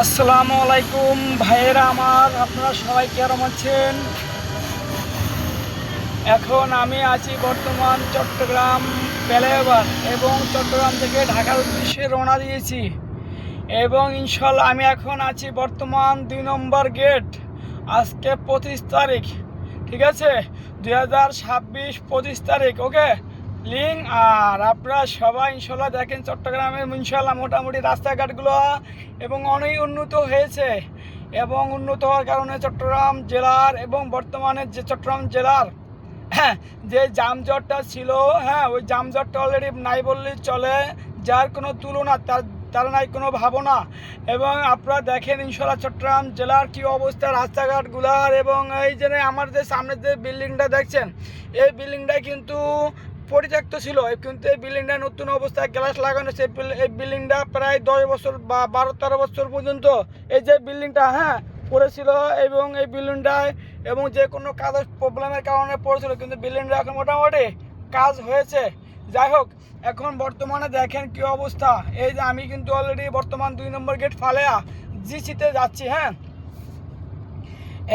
আসসালামু আলাইকুম ভাইয়েরা আমার, আপনারা সবাই কেমন আছেন? এখন আমি আছি বর্তমান চট্টগ্রাম ফ্লাইওভার এবং চট্টগ্রাম থেকে ঢাকার উদ্দেশ্যে রওনা দিয়েছি এবং ইনশাল্লাহ আমি এখন আছি বর্তমান 2 নম্বর গেট। আজকে 25 তারিখ, ঠিক আছে, 2026 25 তারিখ। ওকে লিঙ্ক। আর আপনারা সবাই ইনশাল্লাহ দেখেন চট্টগ্রামের ইনশাল্লাহ মোটামুটি রাস্তাঘাটগুলো এবং অনেক উন্নত হয়েছে এবং উন্নত হওয়ার কারণে চট্টগ্রাম জেলার এবং বর্তমানে যে চট্টগ্রাম জেলার যে যানজটটা ছিল, ওই যানজটটা অলরেডি নাই বললেই চলে, যার কোনো তুলনা তার নাই কোনো ভাবনা। এবং আপনারা দেখেন ইনশাল্লাহ চট্টগ্রাম জেলার কী অবস্থা রাস্তাঘাটগুলার। এবং এই যে আমার যে সামনে যে বিল্ডিংটা দেখছেন, এই বিল্ডিংটা কিন্তু পরিত্যক্ত ছিল, কিন্তু এই বিল্ডিংটা নতুন অবস্থায় গ্লাস লাগানো। এই বিল্ডিংটা প্রায় 10 বছর বা 12-13 বছর পর্যন্ত এই যে বিল্ডিংটা পড়েছিল এবং এই বিল্ডিংটায় এবং যে কোনো কাজের প্রবলেমের কারণে পড়েছিল, কিন্তু বিল্ডিংটা এখন মোটামুটি কাজ হয়েছে। যাই হোক, এখন বর্তমানে দেখেন কী অবস্থা। এই যে আমি কিন্তু অলরেডি বর্তমান 2 নম্বর গেট ফালেয়া জিসিতে যাচ্ছি।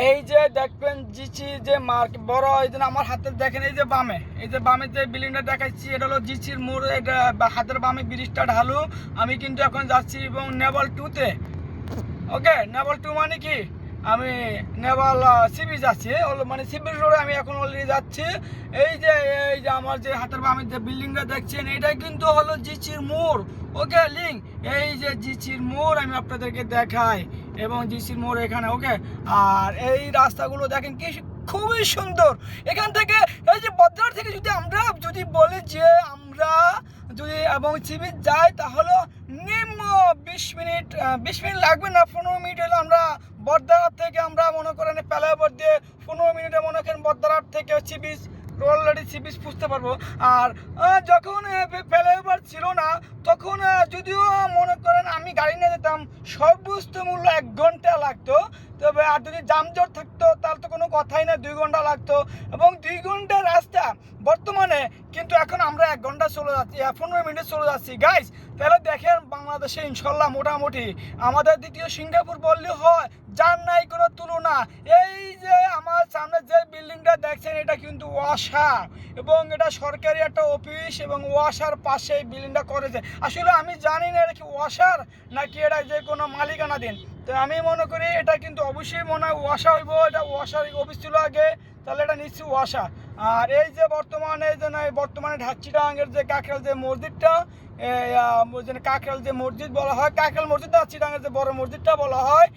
এই যে দেখবেন জিসি যে মার্ক বড়, এই যে আমার হাতে দেখেন, এই যে বামে যে বিল্ডিংটা দেখাচ্ছি, এটা হলো জিসির মোড়। এটা হাতের বামে ব্রিজটা ঢালু। আমি কিন্তু এখন যাচ্ছি এবং নেভাল 2-তে। ওকে, নেভাল 2 মানে কি, আমি নেভাল সিবি যাচ্ছি, মানে সিবি রোডে আমি এখন অলরেডি যাচ্ছি। এই যে আমার যে হাতের বামে যে বিল্ডিংটা দেখছেন, এটা কিন্তু হলো জিসির মোড়। ওকে লিঙ্ক, এই যে জিসির মোড় আমি আপনাদেরকে দেখাই এবং জিসির মোড় এখানে। ওকে, আর এই রাস্তাগুলো দেখেন কি খুবই সুন্দর। এখান থেকে এই যে বদ্রার থেকে আমরা যদি বলি যে আমরা যদি এবং সিবি যাই, তাহলে নিম্ন 20 মিনিট লাগবে না, 15 মিনিট হলে আমরা বদ্রার থেকে আমরা মনে করেন ফ্লাইওভার দিয়ে 15 মিনিটে মনে করেন বদ্রার থেকে sea beach already sea beach পুষতে পারবো। আর যখন ফ্লাইওভার ছিল না, তখন যদিও মনে করেন আমি গাড়ি নিয়ে যেতাম, সর্বোচ্চ মূল্য 1 ঘন্টা লাগতো। তবে আর যদি যানজট থাকতো তার তো কোনো কথাই না, 2 ঘন্টা লাগতো। এবং 2 ঘন্টার রাস্তা বর্তমানে কিন্তু এখন আমরা 1 ঘন্টা চলে যাচ্ছি, 15 মিনিটে চলে যাচ্ছি। গাইস, তাহলে দেখেন বাংলাদেশে ইনশাল্লাহ মোটামুটি আমাদের দ্বিতীয় সিঙ্গাপুর বললে হয়, যার নাই কোনো তুলনা। এই যে আমার সামনে যে বিল্ডিংটা দেখছেন, এটা কিন্তু ওয়াসা এবং এটা সরকারি একটা অফিস এবং ওয়াসার পাশে এই বিল্ডিংটা করেছে। আসলে আমি জানি না এটা কি ওয়াসার নাকি এটা যে কোনো মালিকানাধীন। তো আমি মনে করি এটা কিন্তু অবশ্যই মনে হয় ওয়াসা হইব, এটা ওয়াসার অফিস ছিল আগে, তাহলে এটা নিশ্চয়ই ওয়াসা। আর এই যে বর্তমানে চিটাগাংয়ের যে কাকরাইল যে মসজিদটা, কাকরাইল যে মসজিদ বলা হয়, কাকরাইল মসজিদ আর চিটাগাংয়ের যে বড় মসজিদটা বলা হয়।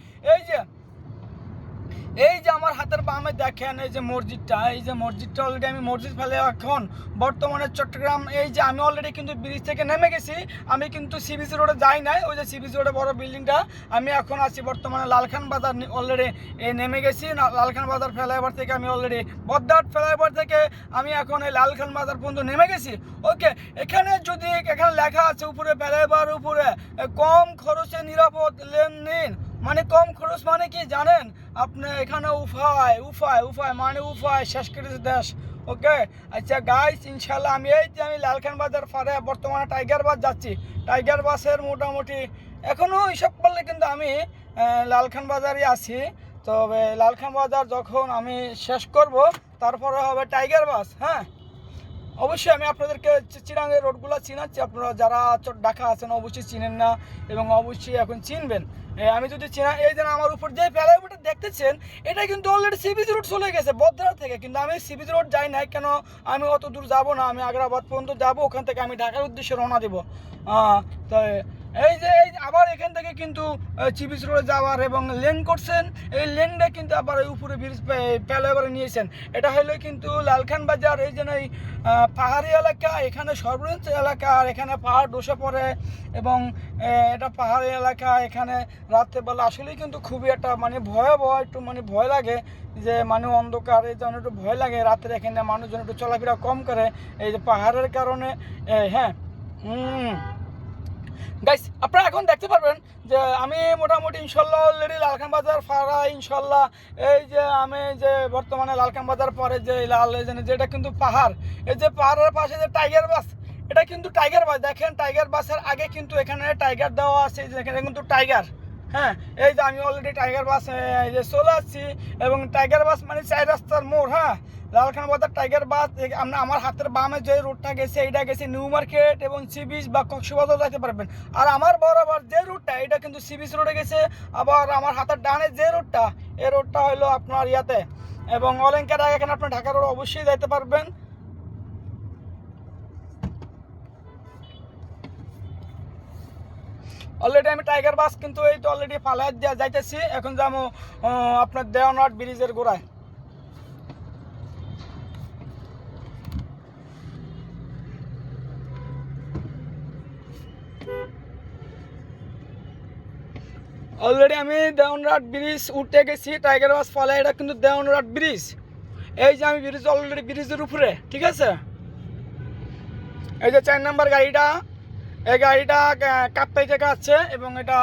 এই যে আমার হাতের বামে দেখেন এই যে মসজিদটা অলরেডি আমি মসজিদ ফেলে এখন বর্তমানে চট্টগ্রাম। এই যে আমি অলরেডি কিন্তু ব্রিজ থেকে নেমে গেছি, আমি কিন্তু সিবিসি রোডে যাই নাই। ওই যে সিবিসি রোডে বড় বিল্ডিংটা, আমি এখন আছি বর্তমানে লালখান বাজার অলরেডি নেমে গেছি। লালখান বাজার ফ্লাইওভার থেকে আমি অলরেডি বদ্দার ফ্লাইওভার থেকে আমি এখন এই লালখান বাজার পর্যন্ত নেমে গেছি। ওকে, এখানে লেখা আছে উপরে ফ্লাইওভার উপরে কম খরচে নিরাপদ লেনদেন। মানে কম খরচ মানে কি জানেন আপনি, এখানে উপায় শেষ করেছে দেশ। ওকে, আচ্ছা গাইস, ইনশাল্লাহ আমি লালখান বাজার পারে বর্তমানে টাইগার বাস যাচ্ছি। টাইগার বাসের মোটামুটি এখনও হিসাব করলে কিন্তু আমি লালখান বাজারই আছি। তবে লালখান বাজার যখন আমি শেষ করব, তারপরে হবে টাইগার বাস। অবশ্যই আমি আপনাদেরকে চিটাগাংয়ের রোডগুলো চিনাচ্ছি, আপনারা যারা ঢাকা আছেন অবশ্যই চিনেন না এবং অবশ্যই এখন চিনবেন। আমি যদি চিনা, এই যে আমার উপর যে ফ্লাইওভারটা দেখতেছেন, এটা কিন্তু অলরেডি সিবিজি রোড চলে গেছে বদ্রা থেকে, কিন্তু আমি সিবিজি রোড যাই নাই। কেন, আমি অত দূর যাব না, আমি আগ্রাবাদ পর্যন্ত যাব, ওখান থেকে আমি ঢাকার উদ্দেশ্যে রওনা দেবো। তাই এই যে আবার এখান থেকে কিন্তু সিবিজি রোডে যাওয়ার এবং লেন করছেন, এই লেনটা কিন্তু আবার উপরে ব্রিজ ফ্লাইওভারে নিয়েছেন। এটা হলো কিন্তু লালখান বাজার, এই যে পাহাড়ি এলাকা, এখানে সর্বোচ্চ এলাকা, আর এখানে পাহাড় ধসে পড়ে এবং এটা পাহাড়ি এলাকা। এখানে রাত্রেবেলা আসলেই কিন্তু খুবই একটা ভয়াবহ, একটু ভয় লাগে যে অন্ধকার, এই জন্য একটু ভয় লাগে রাত্রে। এখানে মানুষজন একটু চলাফেরা কম করে এই যে পাহাড়ের কারণে। গাইস, আপনারা এখন দেখতে পারবেন যে আমি মোটামুটি ইনশাল্লাহ অলরেডি লালখান বাজার পাড়া ইনশাল্লাহ। এই যে আমি যে বর্তমানে লালখান বাজার পরে যে যেটা কিন্তু পাহাড়, এই যে পাহাড়ের পাশে যে টাইগার বাস, এটা কিন্তু টাইগার বাস। দেখেন টাইগার বাসের আগে কিন্তু এখানে টাইগার দেওয়া আছে, এখানে কিন্তু টাইগার। হ্যাঁ, এই যে আমি অলরেডি টাইগার বাস যে চলে আসছি, এবং টাইগার বাস মানে 4 রাস্তার মোড়। হ্যাঁ, লালখান বাজার টাইগার বাস। আমরা আমার হাতের বামে যে রুটটা গেছে এইটা গেছে নিউ মার্কেট এবং সি বিচ বা কক্সবাজার যাইতে পারবেন। আর আমার বরাবর যে রুটটা এটা কিন্তু সি বিচ রোডে গেছে। আবার আমার হাতের ডানে যে রুটটা, এই রুটটা হলো আপনার ইয়াতে এবং অলঙ্কার এখানে আপনার ঢাকা রোড অবশ্যই যাইতে পারবেন। অলরেডি আমি টাইগার বাস কিন্তু এই তো অলরেডি ফালায় দিয়ে যাইতেছি। এখন যাবো আপনার দেওয়ানহাট ব্রিজের গোড়ায়। অলরেডি আমি দেওয়ানহাট ব্রিজ উঠে গেছি, টাইগার বাস ফলে। এটা কিন্তু দেওয়ানহাট ব্রিজ। এই যে আমি ব্রিজ অলরেডি ব্রিজের উপরে, ঠিক আছে। এই যে 4 নম্বর গাড়িটা, এই গাড়িটা কাপ্তাই থেকে আসছে এবং এটা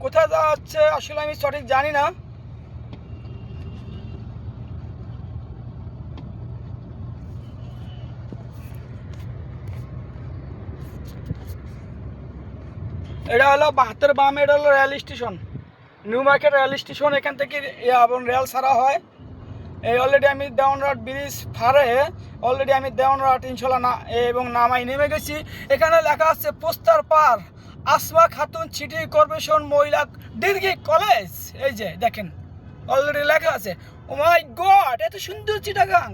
কোথায় যাওয়া হচ্ছে আসলে আমি সঠিক জানি না। এটা হলো 72 বাম, এটা হলো rail station, new market rail station. এখান থেকে এবং রেল ছাড়া হয়। এই অলরেডি আমি দেওয়ানহাট ব্রিজ পারে অলরেডি আমি দেওয়ানহাট ইনশাল্লাহ না এবং নামাই নেমে গেছি। এখানে লেখা আছে পোস্টার পার আসমা খাতুন সিটি কর্পোরেশন মহিলা ডিগ্রি কলেজ। এই যে দেখেন অলরেডি লেখা আছে। ও মাই গড, এত সুন্দর চিটাগাং,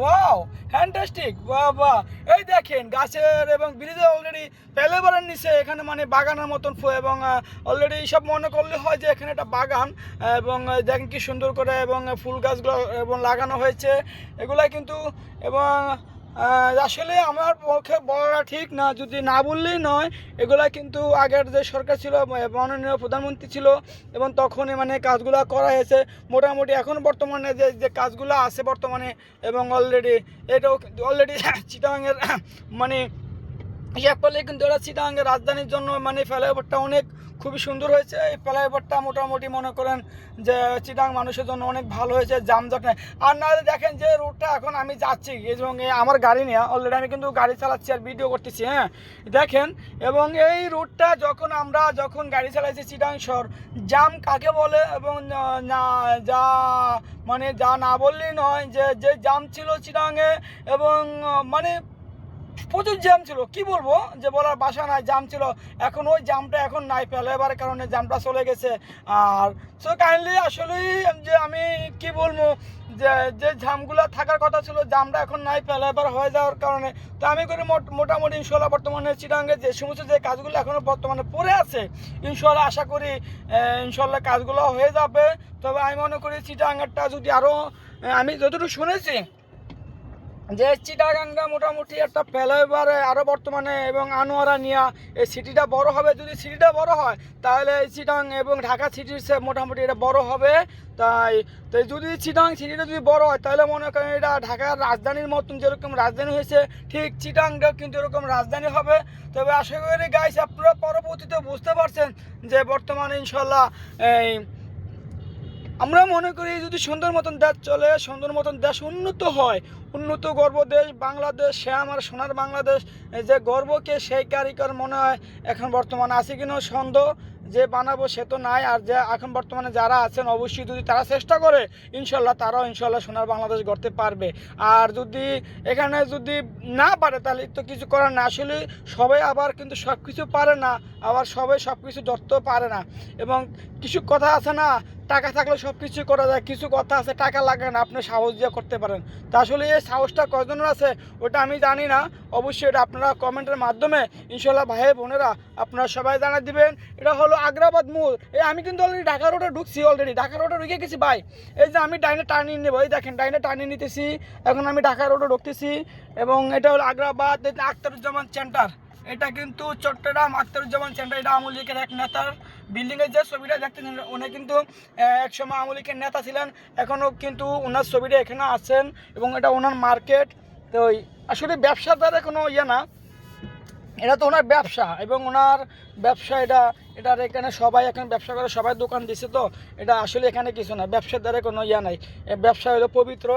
ওয়াও ফ্যান্টাস্টিক, বাহ বাহ। এই দেখেন গাছের এবং ব্রিজে অলরেডি ফেলেবারের নিচে এখানে মানে বাগানের মতন এবং অলরেডি এইসব মনে করলে হয় যে এখানে একটা বাগান। এবং দেখেন কি সুন্দর করে এবং ফুল গাছগুলো এবং লাগানো হয়েছে এগুলাই কিন্তু। এবং আসলে আমার পক্ষে বলাটা ঠিক না, যদি না বললেই নয়। এগুলা কিন্তু আগের যে সরকার ছিল, মাননীয় প্রধানমন্ত্রী ছিল, এবং তখনই মানে কাজগুলো করা হয়েছে মোটামুটি। এখন বর্তমানে যে কাজগুলো আছে বর্তমানে এবং অলরেডি এটাও অলরেডি চিটাগাংয়ের মানে হিসাব করলে কিন্তু এটা চিটাগাংয়ের রাজধানীর জন্য মানে ফ্লাইওভারটা অনেক খুবই সুন্দর হয়েছে। এই ফ্লাইওভারটা মোটামুটি মনে করেন যে চিটাগাং মানুষের জন্য অনেক ভালো হয়েছে, জামজট নেই। আর নাহলে দেখেন যে রুটটা এখন আমি যাচ্ছি এবং আমার গাড়ি নিয়ে অলরেডি আমি কিন্তু গাড়ি চালাচ্ছি আর ভিডিও করতেছি। হ্যাঁ দেখেন, এবং এই রুটটা যখন গাড়ি চালাইছি চিটাগাং শহর, জাম কাকে বলে এবং যা মানে যা না বললেই নয় যে জাম ছিল চিটাগাংয়ে এবং মানে প্রচুর জ্যাম ছিল, কি বলবো যে বলার ভাষা নাই। জাম ছিল, এখন ওই জামটা এখন নাই, ফেলাইবারের কারণে জামটা চলে গেছে। আর সো কাইন্ডলি আসলেই যে আমি কি বলবো যে জামগুলো থাকার কথা ছিল, জামটা এখন নাই ফেলাইবার হয়ে যাওয়ার কারণে। তো আমি করি মোটামুটি ইনশাল্লাহ বর্তমানে চিটাগাংয়ে যে সমস্ত যে কাজগুলো এখনও বর্তমানে পড়ে আছে, ইনশাল্লাহ আশা করি ইনশাল্লাহ কাজগুলো হয়ে যাবে। তবে আমি মনে করি চিটাগাংটা যদি আরও, আমি যতটুকু শুনেছি যে চিটাগাংটা মোটামুটি একটা ফ্লাইওভারে আরও বর্তমানে এবং আনোয়ারা নিয়া এই সিটিটা বড় হবে। যদি সিটিটা বড় হয় তাহলে চিটাগাং এবং ঢাকা সিটির সে মোটামুটি এটা বড় হবে। তাই যদি চিটাগাং সিটিটা যদি বড় হয় তাহলে মনে করেন এটা ঢাকার রাজধানীর মতন যেরকম রাজধানী হয়েছে ঠিক চিটাগাংটাও কিন্তু এরকম রাজধানী হবে। তবে আশা করি গাইস আপনারা পরবর্তীতে বুঝতে পারছেন যে বর্তমানে ইনশাল্লাহ এই আমরা মনে করি যদি সুন্দর মতন দেশ চলে, সুন্দর মতন দেশ উন্নত হয়, উন্নত গর্ব দেশ বাংলাদেশ, সে আমার সোনার বাংলাদেশ। যে গর্বকে সেই কারিগর মনে হয় এখন বর্তমানে আছে কিনা সন্দেহ, যে বানাবো সে তো নাই। আর যে এখন বর্তমানে যারা আছেন অবশ্যই যদি তারা চেষ্টা করে ইনশাল্লাহ তারাও ইনশাল্লাহ সোনার বাংলাদেশ গড়তে পারবে। আর যদি এখানে যদি না পারে তাহলে তো কিছু করার না। আসলে সবাই আবার কিন্তু সব কিছু পারে না, আবার সবাই সব কিছু ধরতেও পারে না। এবং কিছু কথা আছে না, টাকা থাকলে সব কিছু করা যায়, কিছু কথা আছে টাকা লাগে না, আপনি সাহস দিয়ে করতে পারেন। তা আসলে এই সাহসটা কয়জনের আছে ওটা আমি জানি না, অবশ্যই এটা আপনারা কমেন্টের মাধ্যমে ইনশাল্লাহ ভাই বোনেরা আপনারা সবাই জানা দিবেন। এটা হলো আগ্রাবাদ মোড়। এই আমি কিন্তু অলরেডি ঢাকা রোডে ঢুকছি, অলরেডি ঢাকা রোডে ঢুকে গেছি ভাই। এই যে আমি ডাইনে টার্নিং নেবো, এই দেখেন ডাইনে টার্নিং নিতেছি, এখন আমি ঢাকা রোডে ঢুকতেছি। এবং এটা হলো আগ্রাবাদ আখতারুজ্জামান সেন্টার। এটা কিন্তু চট্টগ্রাম আখতারুজ্জামান সেন্টার। এটা আওয়ামী লীগের এক নেতার বিল্ডিংয়ের যে ছবিটা দেখতেছেন, উনি কিন্তু একসময় আওয়ামী লীগের নেতা ছিলেন, এখনও কিন্তু ওনার ছবিটা এখানে আছেন এবং এটা ওনার মার্কেট। তো আসলে ব্যবসার দ্বারা কোনো না, এটা তো ওনার ব্যবসা এবং ওনার ব্যবসা। এটার এখানে সবাই এখানে ব্যবসা করে, সবাই দোকান দিছে। তো এটা আসলে এখানে কিছু না, ব্যবসার দ্বারা কোনো নাই। ব্যবসা হলো পবিত্র।